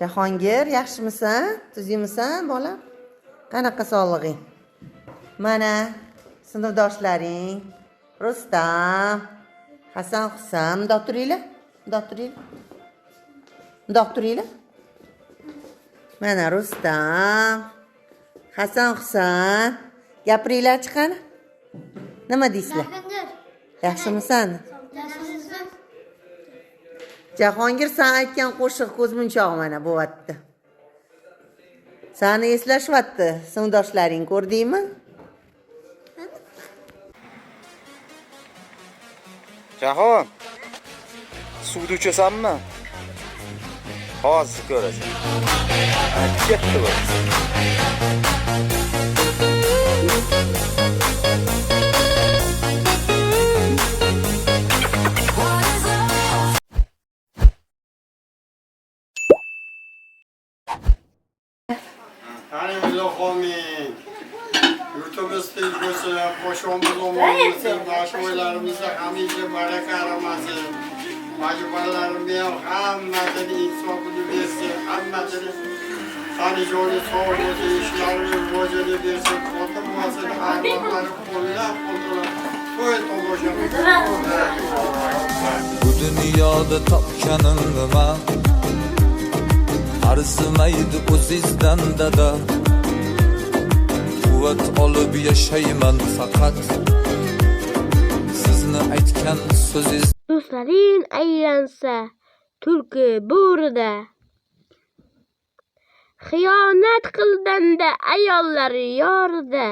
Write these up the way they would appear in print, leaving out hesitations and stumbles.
Jahongir, yaxshimisan? Tuzukmisan, bolam? Qanaqa sog'lig'ing? Mana sinfdoshlaring Rustam, Hasan Husan, mundoq turinglar. Mana Rustam, Hasan Husan, gapiringlar chiqani. Nima deysizlar? Yaxshimisan? Jahongir sen aytgan qo'shiq ko'zmunchoq mana bo'lyapti. Seni eslashyapti, sinfdoshlaring ko'rdingmi? Jahon, suvni ichasanmi? Hozir ko'rasan. Ketdi bu. Yurtimiz tinch bo'lsin, qo'shonimiz omon bo'lsin, mashoylarimizda hamisha baraka aramasin. Majburlarimizni ham hammasini insofini bersin, hammasini qanijoni sog' bo'lsin, ishlarini rivojini bersin, xotin bolasini arvohlari qo'llab-qo'llab to'y tomosha Bu dunyoda topganimni man arzimaydi o'zizdan dada. Quvvat olib yashayman faqat sizni aytgan so'zingiz. Do'stlaring aylansa tulki bo'rida, xiyonat qildanda ayollar yorida,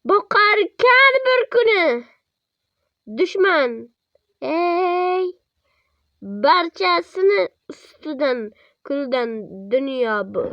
boqarkan bir kuni dushman, ey barchasini ustidan kuldan dunyo bu.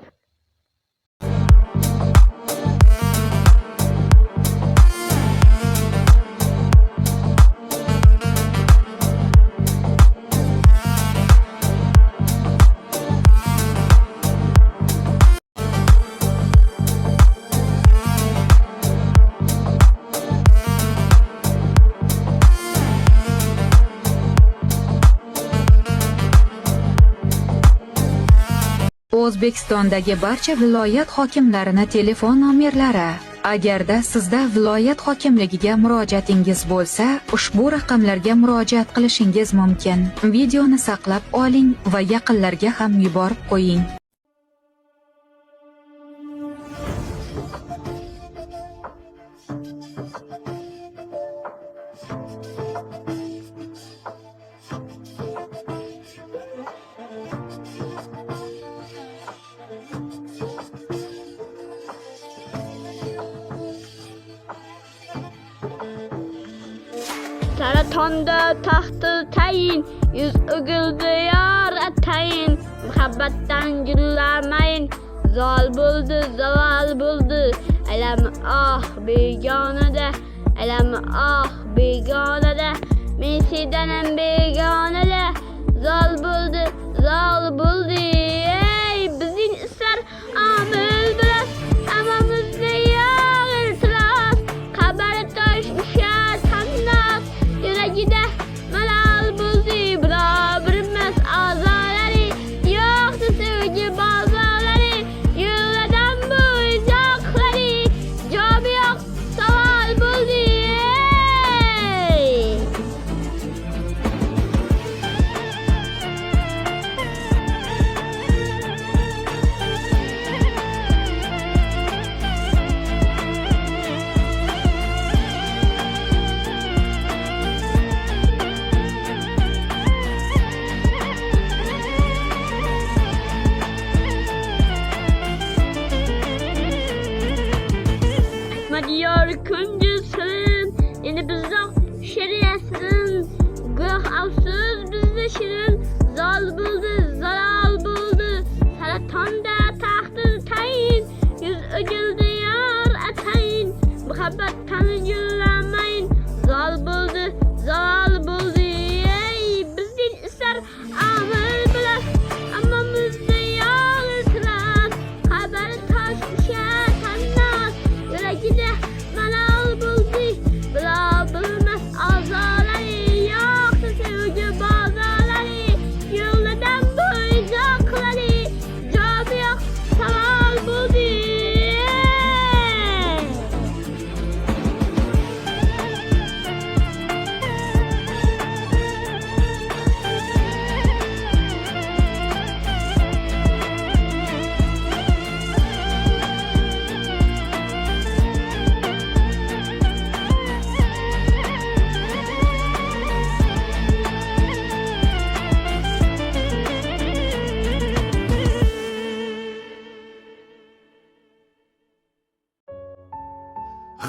O'zbekistondagi barcha viloyat hokimlarini telefon nomerlari. Agarda sizda viloyat hokimligiga murojaatingiz bo'lsa, ushbu raqamlarga murojaat qilishingiz mumkin. Videoni saqlab oling va yaqinlarga ham yuborib qo'ying. Saratonda taxti tayin, yuz o'gildi yor atayin. Muhabbatdan gullamayin, zol bo'ldi, zavol bo'ldi. Alam ah begonada, alam ah begonada. Men sendan begonada, zol bo'ldi, zol bo'ldi. Ey bizning islar amil bilan, hammamizda yo'q iltiros. Xabar tosh ushar tannas, yuragida malol bo'ldi. Birimiz a'zolari yo'qdi sevgi bozorlari. Yo'ldan bu uzoqlari, javob yo'q savol bo'ldi.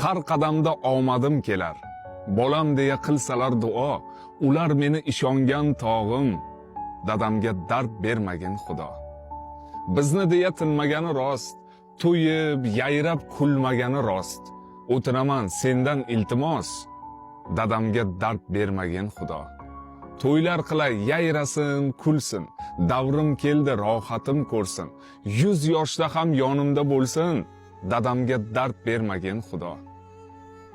har qadamda omadim kelar. Bolam deya qilsalar duo, ular meni ishongan tog'im. Dadamga dard bermagin Xudo. Bizni deya tinmagani rost, to'yib, yayrab kulmagani rost. O'tiraman sendan iltimos, dadamga dard bermagin Xudo. To'ylar qilay, yayrasin, kulsin, davrim keldi, rohatim ko'rsin. 100 yoshda ham yonimda bo'lsin, dadamga dard bermagin Xudo.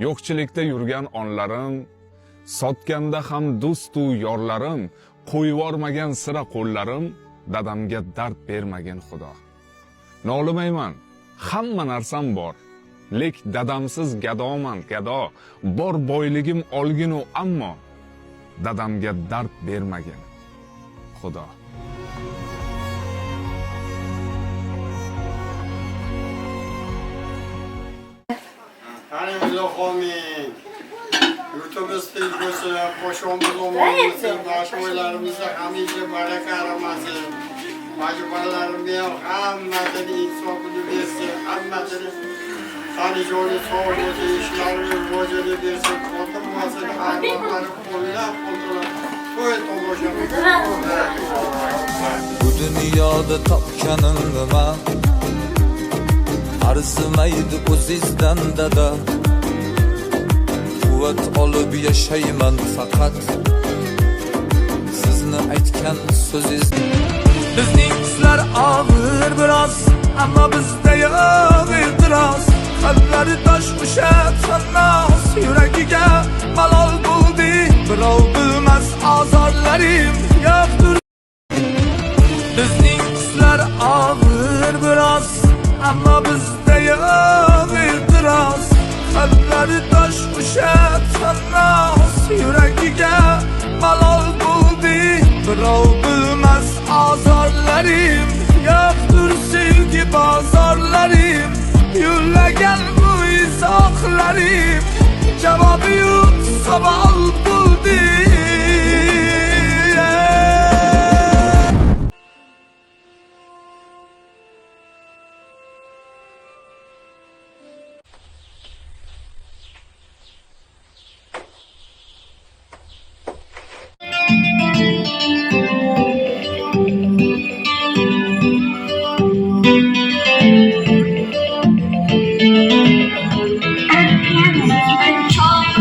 Yo'qchilikda yurgan onlarim, sotganda ham do'stu yorlarim, qo'yvormagan sira qo'llarim, dadamga dard bermagin Xudo. Nolimayman, hamma narsam bor, lek dadamsiz gadoman, gado. Bor boyligim olginu ammo dadamga dard bermagin Xudo. Hani ilohim, yurtimiz tinch bo'lsin, qo'shonimiz omon bo'lsin, boshvoylarimizda hamisha baraka aramasin. Majburlarimiz ham hammasini insofini bersin, hammasini Tanijoni sağ olsun, işlerini rivacını versin, oturmasın, hayvanları kollab qo'llab, to'y tomosha Bu dunyoda topganim nima? Arzimaydi o'zizdan dada. Quvvat olib yashayman faqat sizni aytgan so'zingiz. Bizning qizlar og'ir biroz, ammo bizda yo'q iltiros. Qalblari tosh ushat sannos, yuragiga malol bo'ldi. Birov bilmas azorlarim yo'qdir. Bizning qizlar og'ir biroz, ammo bizda yo'q iltiros. Qalblari tosh ushat sannos, yuragiga malol bo'ldi. Birov bilmas azorlarim yo'qdir, sevgi bozorlarim. Yo'llagan bu izohlarim javobi yo'q, savol bo'ldi. Chop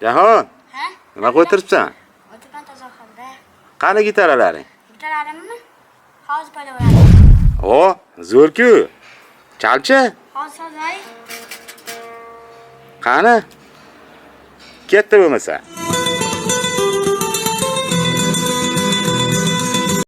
Jahon, nima qilib o'tiribsan? O'tirgan tozaxonda. Qani gitaralaring? Bitalarimmi? Hozir pala bo'ladi. O, zo'r-ku. Chalchi. Hozir hozir. Qani? Katta bo'lmasa.